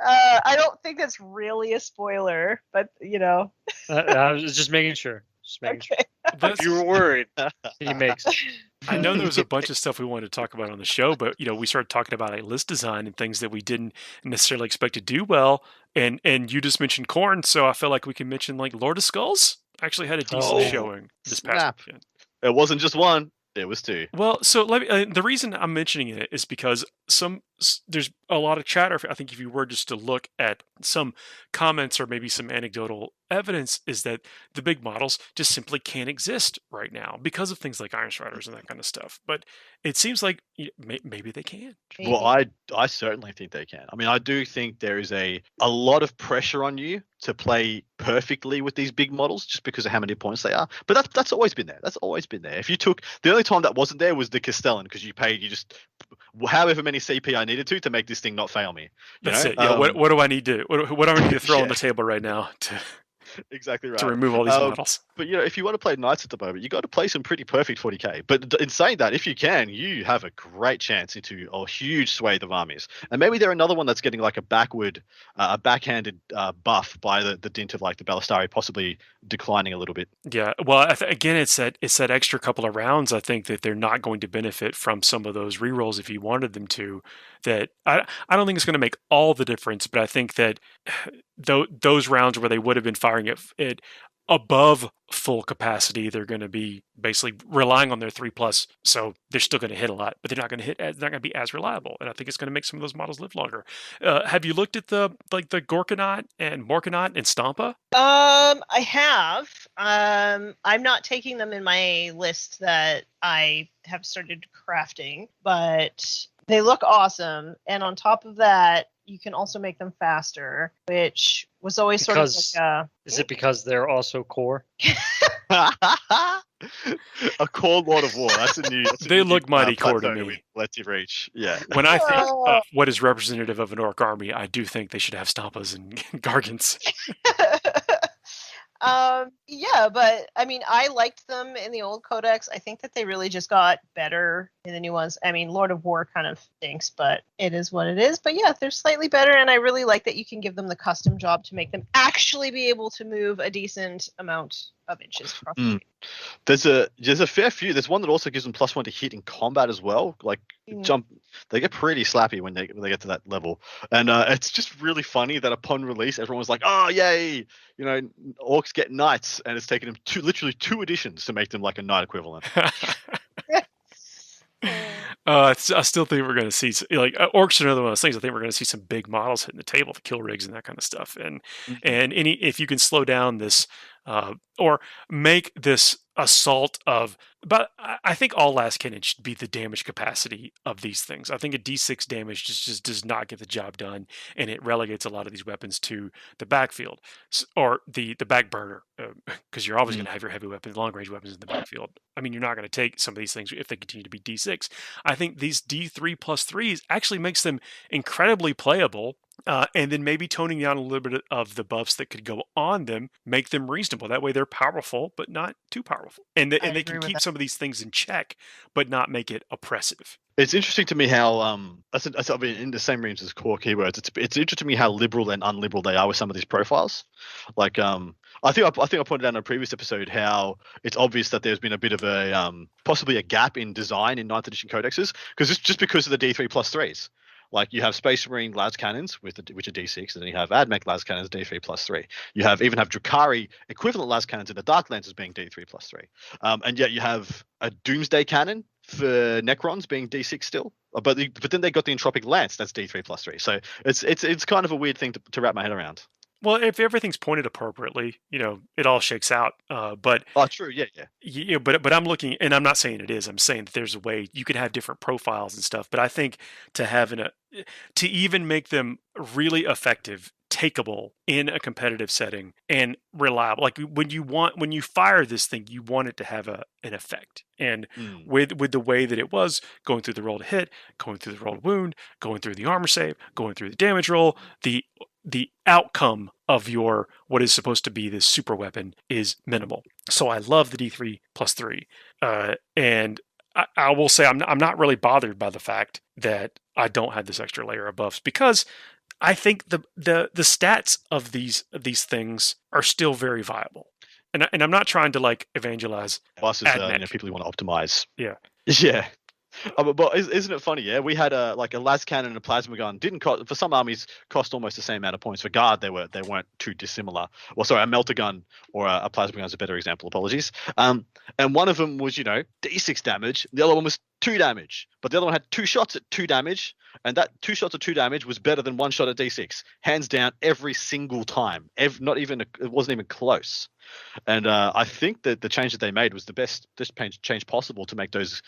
[SPEAKER 4] I don't think that's really a spoiler, but
[SPEAKER 5] I was just making sure. Sure. If you were worried, he makes it.
[SPEAKER 3] I know there was a bunch of stuff we wanted to talk about on the show, but we started talking about a list design and things that we didn't necessarily expect to do well. And you just mentioned Khorne, so I feel like we can mention like Lord of Skulls. Actually had a decent showing this past weekend.
[SPEAKER 1] It wasn't just one. It was two.
[SPEAKER 3] Well, so the reason I'm mentioning it is because some there's a lot of chatter. I think if you were just to look at some comments or maybe some anecdotal evidence, is that the big models just simply can't exist right now because of things like Iron Striders and that kind of stuff. But it seems like maybe they can.
[SPEAKER 1] Well,
[SPEAKER 4] Maybe.
[SPEAKER 1] I certainly think they can. I mean, I do think there is a lot of pressure on you to play perfectly with these big models just because of how many points they are. But that's always been there. That's always been there. If you took the only time that wasn't there was the Castellan, because you just however many CP I needed to make this thing not fail me.
[SPEAKER 3] That's it. Yeah. What do I need to what do I need to throw on
[SPEAKER 1] Yeah.
[SPEAKER 3] the table right now to
[SPEAKER 1] Exactly right.
[SPEAKER 3] to remove all these models?
[SPEAKER 1] But if you want to play Knights at the moment, you got to play some pretty perfect 40k. But in saying that, if you can, you have a great chance into a huge swathe of armies. And maybe they're another one that's getting like a backhanded buff by the dint of like the Ballistari possibly declining a little bit.
[SPEAKER 3] Yeah, well, again, it's that extra couple of rounds. I think that they're not going to benefit from some of those rerolls if you wanted them to. That I don't think it's going to make all the difference, but I think that those rounds where they would have been firing it above full capacity, they're going to be basically relying on their 3+. So they're still going to hit a lot, but they're not going to hit. They're not going to be as reliable, and I think it's going to make some of those models live longer. Have you looked at the Gorkanaut and Morkanaut and Stampa?
[SPEAKER 4] I have. I'm not taking them in my list that I have started crafting, but they look awesome. And on top of that, you can also make them faster, which was always sort of like
[SPEAKER 5] Is it because they're also core?
[SPEAKER 1] A core Lord of War.
[SPEAKER 3] They look mighty core to me.
[SPEAKER 1] Collective Reach. Yeah.
[SPEAKER 3] When I think what is representative of an orc army, I do think they should have Stampas and Gargants.
[SPEAKER 4] Yeah, but I mean, I liked them in the old codex. I think that they really just got better in the new ones. I mean, Lord of War kind of stinks, but it is what it is. But yeah, they're slightly better, and I really like that you can give them the custom job to make them actually be able to move a decent amount of inches across the field.
[SPEAKER 1] There's a fair few. There's one that also gives them +1 to hit in combat as well. Like jump, they get pretty slappy when they get to that level, and it's just really funny that upon release, everyone was like, "Oh yay!" Orcs get knights, and it's taken them literally two editions to make them like a knight equivalent.
[SPEAKER 3] I still think we're going to see orcs are another one of those things. I think we're going to see some big models hitting the table for kill rigs and that kind of stuff. And if you can slow down this or make this assault of, but I think all last cannon should be the damage capacity of these things. I think a D6 damage just does not get the job done, and it relegates a lot of these weapons to the backfield or the back burner, because you're always going to have your heavy weapons, long range weapons in the backfield. I mean, you're not going to take some of these things if they continue to be D6. I think these D3+3s actually makes them incredibly playable. And then maybe toning down a little bit of the buffs that could go on them, make them reasonable. That way they're powerful, but not too powerful. And they can keep some of these things in check, but not make it oppressive.
[SPEAKER 1] It's interesting to me how I mean, in the same realms as core keywords. It's interesting to me how liberal and unliberal they are with some of these profiles. Like I think I pointed out in a previous episode how it's obvious that there's been a bit of a possibly a gap in design in 9th edition codexes because of the D3+3s. Like you have Space Marine las cannons which are D6, and then you have AdMech las cannons D3+3. You even have Drukhari equivalent las cannons in the Dark Lancers being D3+3. And yet you have a Doomsday cannon for Necrons being D6 still. But then they got the Entropic Lance that's D3+3. So it's kind of a weird thing to wrap my head around.
[SPEAKER 3] Well, if everything's pointed appropriately, it all shakes out. But
[SPEAKER 1] true, yeah.
[SPEAKER 3] But I'm looking, and I'm not saying it is. I'm saying that there's a way you can have different profiles and stuff. But I think to even make them really effective, takeable in a competitive setting, and reliable, like when you fire this thing, you want it to have an effect. And with the way that it was going through the roll to hit, going through the roll to wound, going through the armor save, going through the damage roll, the outcome of your what is supposed to be this super weapon is minimal. So I love the D3+3, and I will say I'm not really bothered by the fact that I don't have this extra layer of buffs, because I think the stats of these things are still very viable, and I'm not trying to like evangelize.
[SPEAKER 1] Us as people who want to optimize.
[SPEAKER 3] Yeah.
[SPEAKER 1] But isn't it funny? Yeah, we had a las cannon and a plasma gun. Didn't cost, for some armies, cost almost the same amount of points. For guard, they weren't too dissimilar. Well, sorry, a melter gun or a plasma gun is a better example. Apologies. And one of them was D6 damage. The other one was 2 damage, but the other one had 2 shots at 2 damage, and that 2 shots at 2 damage was better than 1 shot at D6, hands down, every single time. Not even it wasn't even close. And I think that the change that they made was the best change possible to make those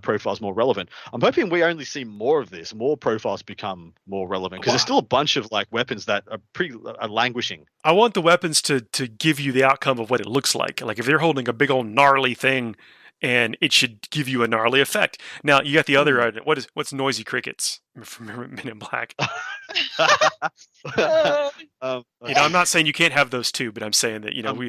[SPEAKER 1] profiles more relevant. I'm hoping we only see more of this, more profiles become more relevant, because there's still a bunch of like weapons that are languishing.
[SPEAKER 3] I want the weapons to give you the outcome of what it looks like. Like if they're holding a big old gnarly thing, and it should give you a gnarly effect. Now you got the other. What's noisy crickets from Men in Black? I'm not saying you can't have those too, but I'm saying that we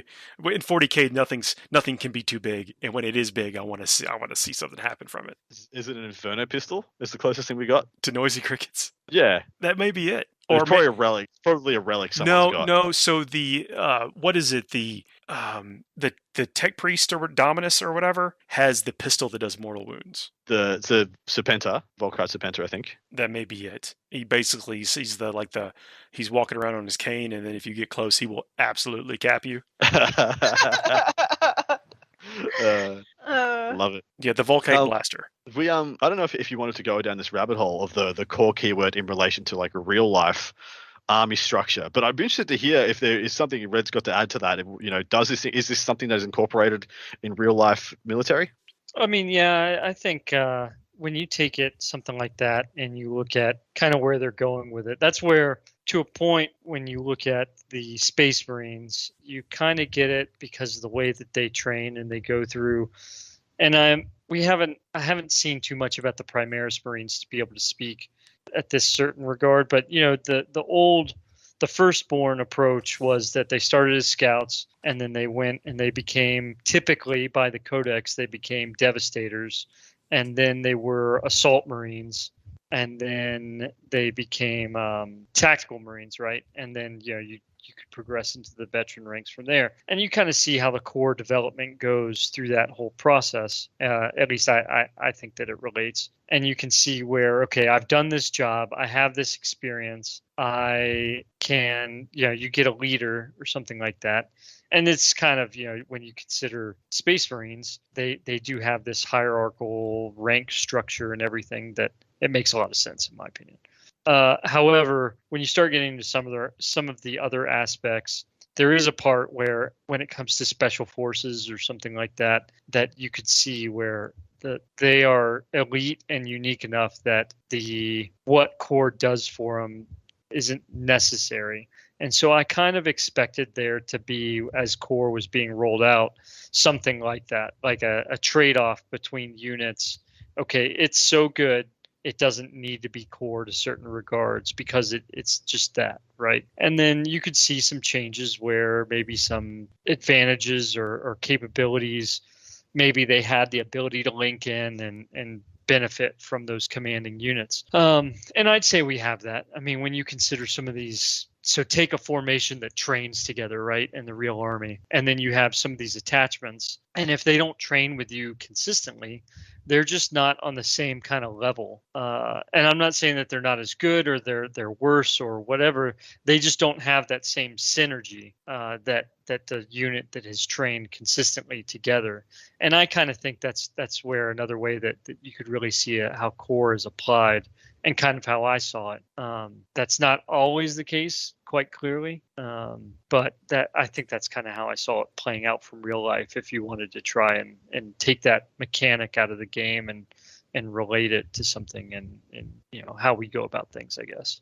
[SPEAKER 3] in 40k nothing can be too big, and when it is big, I want to see something happen from it.
[SPEAKER 1] Is it an Inferno pistol? Is the closest thing we got
[SPEAKER 3] to noisy crickets?
[SPEAKER 1] Yeah,
[SPEAKER 3] that may be it.
[SPEAKER 1] Or probably a relic. Probably a relic.
[SPEAKER 3] No. So the what is it? The tech priest or Dominus or whatever has the pistol that does mortal wounds.
[SPEAKER 1] The Serpenter, Volkite Serpenter, I think.
[SPEAKER 3] That may be it. He basically he's he's walking around on his cane, and then if you get close, he will absolutely cap you.
[SPEAKER 1] Love it.
[SPEAKER 3] Yeah, the Volkite blaster.
[SPEAKER 1] I don't know if you wanted to go down this rabbit hole of the core keyword in relation to like a real life army structure, but I'd be interested to hear if there is something Red's got to add to that. Is this something that is incorporated in real life military?
[SPEAKER 5] I mean, yeah, I think when you take it something like that and you look at kind of where they're going with it, that's where, to a point, when you look at the Space Marines, you kind of get it because of the way that they train and they go through. And I haven't seen too much about the Primaris Marines to be able to speak at this certain regard, but the Firstborn approach was that they started as scouts, and then they went and they became, typically by the Codex, they became Devastators, and then they were Assault Marines, and then they became Tactical Marines, right? And then you could progress into the veteran ranks from there, and you kind of see how the core development goes through that whole process. At least I think that it relates, and you can see where, okay, I've done this job, I have this experience, I can, you get a leader or something like that. And it's kind of, when you consider Space Marines, they do have this hierarchical rank structure and everything that it makes a lot of sense, in my opinion. However, when you start getting into some of the other aspects, there is a part where, when it comes to special forces or something like that, that you could see where they are elite and unique enough that what core does for them isn't necessary. And so I kind of expected there to be, as core was being rolled out, something like that, like a trade-off between units. Okay, it's so good, it doesn't need to be core to certain regards because it's just that, right? And then you could see some changes where maybe some advantages or capabilities, maybe they had the ability to link in and benefit from those commanding units. And I'd say we have that. I mean, when you consider some of these, so take a formation that trains together, right, in the real army, and then you have some of these attachments, and if they don't train with you consistently, they're just not on the same kind of level. And I'm not saying that they're not as good or they're worse or whatever. They just don't have that same synergy that the unit that has trained consistently together. And I kind of think that's where another way that you could really see how core is applied, and kind of how I saw it. That's not always the case, quite clearly, but I think that's kind of how I saw it playing out from real life. If you wanted to try and take that mechanic out of the game and relate it to something and how we go about things, I guess.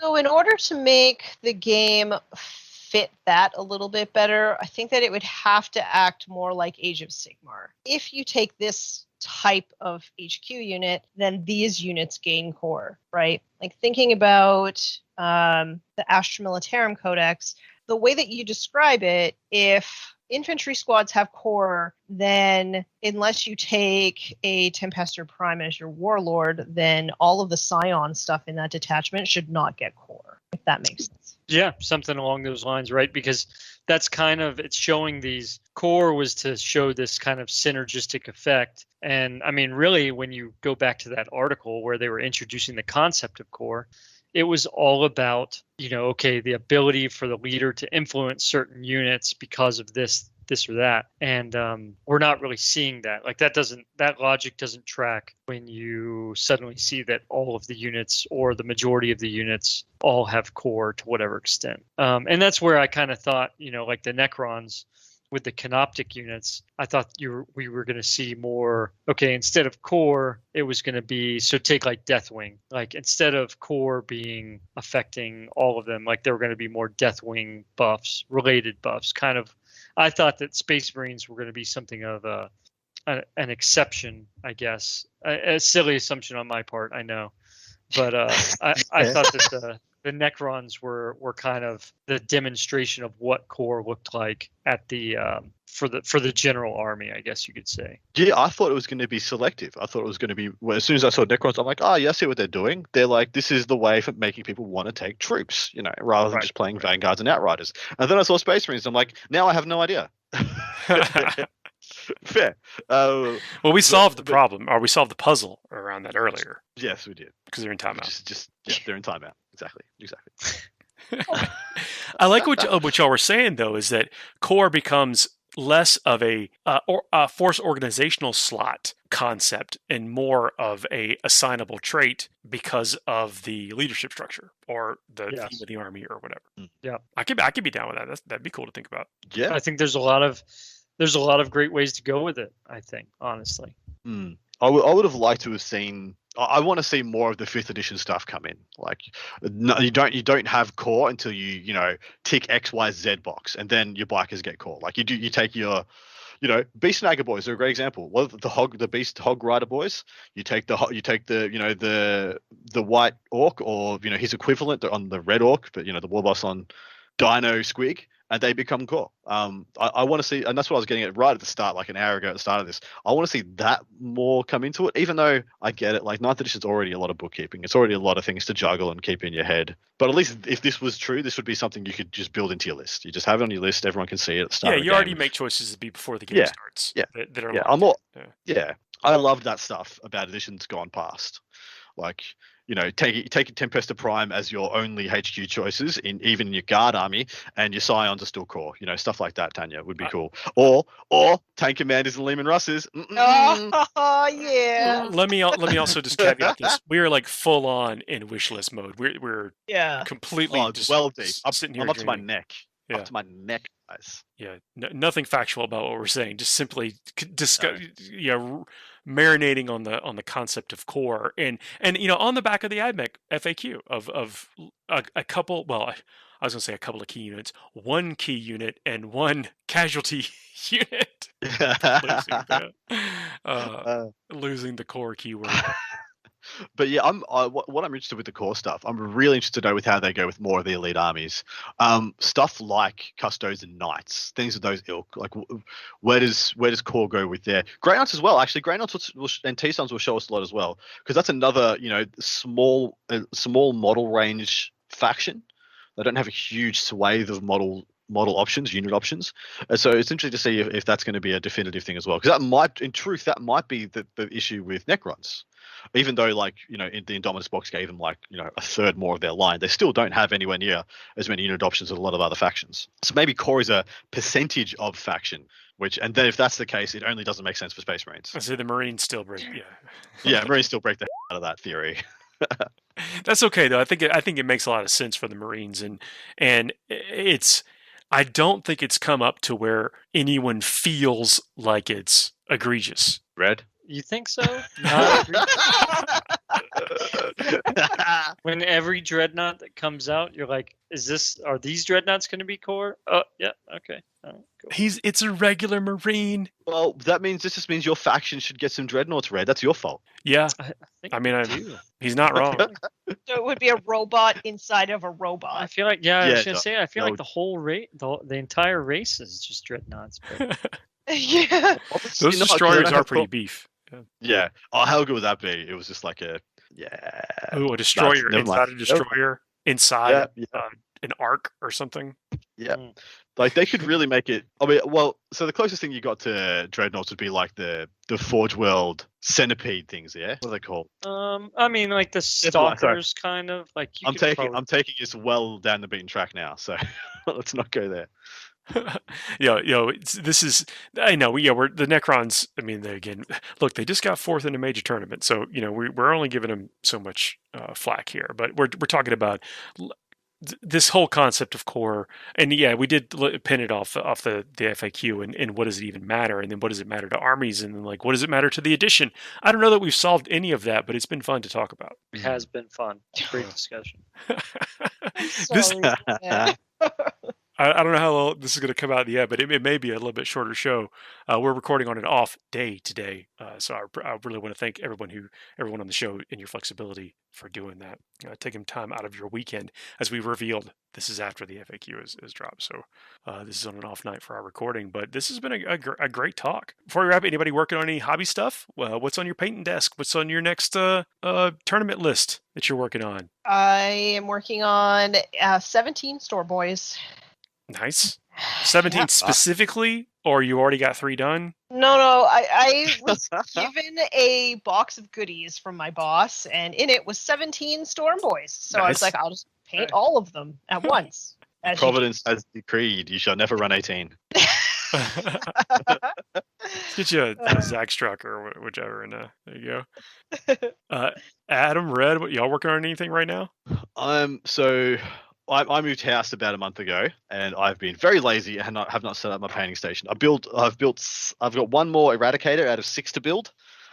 [SPEAKER 4] So in order to make the game fit that a little bit better, I think that it would have to act more like Age of Sigmar. If you take this type of HQ unit, then these units gain core, right? Like thinking about the Astra Militarum Codex, the way that you describe it, if infantry squads have core, then unless you take a Tempestor Prime as your warlord, then all of the Scion stuff in that detachment should not get core, if that makes sense.
[SPEAKER 5] Yeah, something along those lines, right? Because that's kind of, it's showing these core was to show this kind of synergistic effect. And I mean, really, when you go back to that article where they were introducing the concept of core, it was all about, okay, the ability for the leader to influence certain units because of this this or that, and we're not really seeing that. Like that logic doesn't track when you suddenly see that all of the units or the majority of the units all have core to whatever extent. And that's where I kind of thought, like the Necrons with the canoptic units, I thought we were going to see more. Okay, instead of core, it was going to be, so take like Deathwing. Like instead of core being affecting all of them, like there were going to be more Deathwing buffs, related buffs. Kind of, I thought that Space Marines were going to be something of an exception, I guess. A silly assumption on my part, I know, but I thought that the Necrons were kind of the demonstration of what core looked like at the for the general army, I guess you could say.
[SPEAKER 1] Yeah, I thought it was going to be selective. I thought it was going to be, well, as soon as I saw Necrons, I'm like, oh, yeah, I see what they're doing. They're like, this is the way for making people want to take troops, rather than just playing Vanguards and Outriders. And then I saw Space Marines. I'm like, now I have no idea. Fair.
[SPEAKER 3] Well, we solved the problem, or we solved the puzzle around that earlier.
[SPEAKER 1] Yes, we did.
[SPEAKER 3] Because they're in timeout.
[SPEAKER 1] They're in timeout. Exactly.
[SPEAKER 3] I like what y'all were saying, though, is that core becomes less of a force organizational slot concept and more of a assignable trait because of the leadership structure or the theme of the army or whatever.
[SPEAKER 5] Yeah,
[SPEAKER 3] I could be down with that. That'd be cool to think about.
[SPEAKER 1] Yeah,
[SPEAKER 5] I think there's a lot of great ways to go with it. I think, honestly.
[SPEAKER 1] I would have liked to have seen. I want to see more of the 5th edition stuff come in. Like, no, you don't have core until you tick XYZ box, and then your bikers get core. Like you take your, Beast Snagger boys are a great example. What the Beast Hog Rider boys? You take the white orc or his equivalent on the red orc, but the war boss on Dino Squig, and they become core. I want to see, and that's what I was getting at right at the start, like an hour ago at the start of this. I want to see that more come into it, even though I get it. Like 9th edition's already a lot of bookkeeping. It's already a lot of things to juggle and keep in your head. But at least if this was true, this would be something you could just build into your list. You just have it on your list. Everyone can see it at the start.
[SPEAKER 3] Yeah, you already make choices to be before the game starts.
[SPEAKER 1] Yeah,
[SPEAKER 3] that are
[SPEAKER 1] I loved that stuff about editions gone past. Like, taking Tempesta Prime as your only HQ choices even in your guard army, and your Scions are still core. Stuff like that, Tanya, would be cool. Or Tank Commanders and Lehman Russes.
[SPEAKER 4] Oh yeah.
[SPEAKER 3] Let me also just caveat this: we are like full on in wish list mode. We're completely just
[SPEAKER 1] well deep.
[SPEAKER 3] sitting here.
[SPEAKER 1] I'm up to my neck.
[SPEAKER 3] Yeah.
[SPEAKER 1] Up to my neck, guys.
[SPEAKER 3] Yeah, nothing factual about what we're saying. Just simply discuss. Marinating on the concept of core and on the back of the AdMech FAQ of a couple. Well, I was gonna say a couple of key units, one key unit and one casualty unit. Losing the core keyword.
[SPEAKER 1] But yeah, what I'm interested with the core stuff. I'm really interested to know with how they go with more of the elite armies. Stuff like Custos and Knights, things of those ilk. Like, where does core go with their Grey Knights as well? Actually, Grey Knights and T-Sons will show us a lot as well, because that's another small model range faction. They don't have a huge swathe of model options, unit options. So it's interesting to see if that's going to be a definitive thing as well, because that might be the issue with Necrons. Even though, like, in the Indominus box gave them like, a third more of their line, they still don't have anywhere near as many unit options as a lot of other factions. So maybe core is a percentage of faction, and then if that's the case, it only doesn't make sense for Space Marines.
[SPEAKER 3] I say the Marines still break.
[SPEAKER 1] Yeah, Marines still break the out of that theory.
[SPEAKER 3] That's okay though. I think it makes a lot of sense for the Marines, and it's. I don't think it's come up to where anyone feels like it's egregious.
[SPEAKER 1] Red?
[SPEAKER 5] You think so? When every dreadnought that comes out, you're like, are these dreadnoughts going to be core? Oh, yeah, okay. Oh, cool.
[SPEAKER 3] It's a regular Marine.
[SPEAKER 1] Well, this just means your faction should get some dreadnoughts, Red. That's your fault.
[SPEAKER 3] Yeah.
[SPEAKER 5] I
[SPEAKER 3] he's not wrong.
[SPEAKER 4] So it would be a robot inside of a robot.
[SPEAKER 5] I feel like, I was going to say, I feel like the whole race, the entire race is just dreadnoughts. But...
[SPEAKER 4] Yeah.
[SPEAKER 3] Those destroyers are pretty beef.
[SPEAKER 1] Yeah. Oh, how good would that be? It was just like a
[SPEAKER 3] a destroyer inside a destroyer inside an arc or something.
[SPEAKER 1] Yeah. Like, they could really make it. I mean, well, so the closest thing you got to dreadnoughts would be like the Forge World centipede things. Yeah. What are they called?
[SPEAKER 5] I mean, like the stalkers, kind of like.
[SPEAKER 1] I'm taking this well down the beaten track now, so let's not go there.
[SPEAKER 3] This is, I know, we're the Necrons. I mean, again, look, they just got fourth in a major tournament, so we're only giving them so much flack here, but we're talking about this whole concept of core, and yeah, we did pin it off the FAQ, and what does it even matter, and then what does it matter to armies, and then like what does it matter to the edition? I don't know that we've solved any of that, but it's been fun to talk about.
[SPEAKER 5] It has been fun. Great discussion.
[SPEAKER 3] This,
[SPEAKER 4] Yeah.
[SPEAKER 3] I don't know how long this is going to come out yet, but it may be a little bit shorter show. We're recording on an off day today, so I really want to thank everyone on the show and your flexibility for doing that, taking time out of your weekend. As we revealed, this is after the FAQ is dropped, so this is on an off night for our recording. But this has been a great talk. Before we wrap, anybody working on any hobby stuff? What's on your painting desk? What's on your next tournament list that you're working on?
[SPEAKER 4] I am working on 17 Store Boys.
[SPEAKER 3] Nice. 17 specifically, or you already got 3 done?
[SPEAKER 4] No, I was given a box of goodies from my boss, and in it was 17 Storm Boys. So I was like, I'll just paint all of them at once.
[SPEAKER 1] Providence has decreed you shall never run 18.
[SPEAKER 3] Get you a Zach Struck or whichever, and there you go. Adam, Red, y'all working on anything right now?
[SPEAKER 1] So I moved house about a month ago, and I've been very lazy and have not set up my painting station. I've got one more Eradicator out of 6 to build,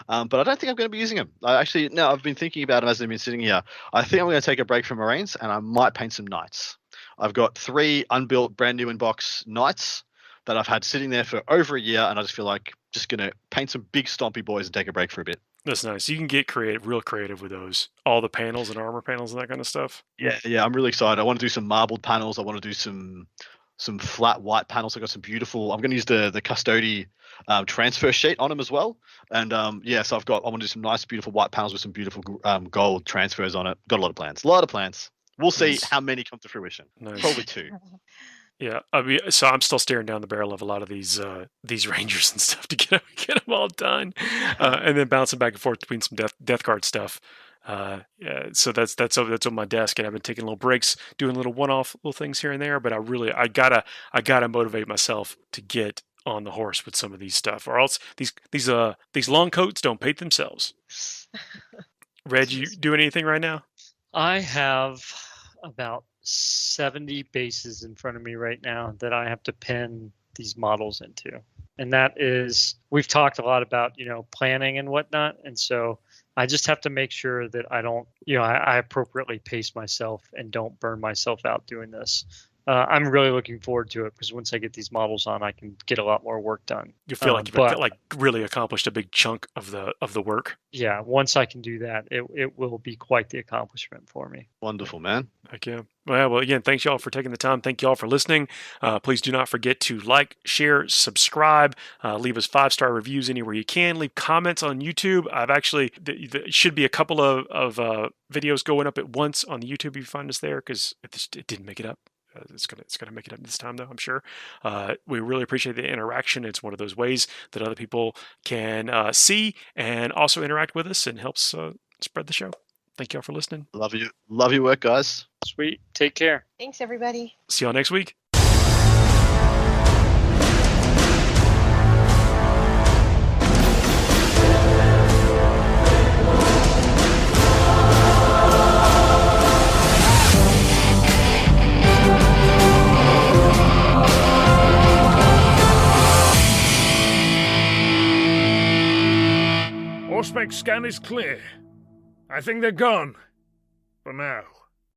[SPEAKER 1] but I don't think I'm going to be using them. I've been thinking about them as I've been sitting here. I think I'm going to take a break from Marines, and I might paint some Knights. I've got 3 unbuilt, brand new in box Knights that I've had sitting there for over a year, and I just feel like just going to paint some big stompy boys and take a break for a bit.
[SPEAKER 3] That's nice. You can get real creative with those. All the panels and armor panels and that kind of stuff.
[SPEAKER 1] Yeah, I'm really excited. I want to do some marbled panels. I want to do some flat white panels. I got some beautiful. I'm going to use the Custody transfer sheet on them as well. And so I want to do some nice, beautiful white panels with some beautiful gold transfers on it. Got a lot of plans. We'll see how many come to fruition. Nice. Probably 2.
[SPEAKER 3] Yeah, I mean, so I'm still staring down the barrel of a lot of these Rangers and stuff to get them all done, and then bouncing back and forth between some death guard stuff. So that's on my desk, and I've been taking little breaks, doing little one-off little things here and there. But I gotta motivate myself to get on the horse with some of these stuff, or else these long coats don't paint themselves. Red, you doing anything right now?
[SPEAKER 5] I have about 70 bases in front of me right now that I have to pin these models into. And that is, we've talked a lot about, planning and whatnot. And so I just have to make sure that I don't, I appropriately pace myself and don't burn myself out doing this. I'm really looking forward to it because once I get these models on, I can get a lot more work done.
[SPEAKER 3] You feel like you've really accomplished a big chunk of the work.
[SPEAKER 5] Yeah, once I can do that, it will be quite the accomplishment for me.
[SPEAKER 1] Wonderful, man.
[SPEAKER 3] Heck yeah. Well, again, thanks y'all for taking the time. Thank y'all for listening. Please do not forget to like, share, subscribe, leave us 5-star reviews anywhere you can. Leave comments on YouTube. I've actually, there should be a couple of videos going up at once on the YouTube if you find us there, because it didn't make it up. It's gonna make it up this time, though, I'm sure. We really appreciate the interaction. It's one of those ways that other people can see and also interact with us, and helps spread the show. Thank y'all for listening.
[SPEAKER 1] Love your work, guys.
[SPEAKER 5] Sweet. Take care.
[SPEAKER 4] Thanks, everybody.
[SPEAKER 3] See y'all next week.
[SPEAKER 2] Auspex scan is clear. I think they're gone. For now.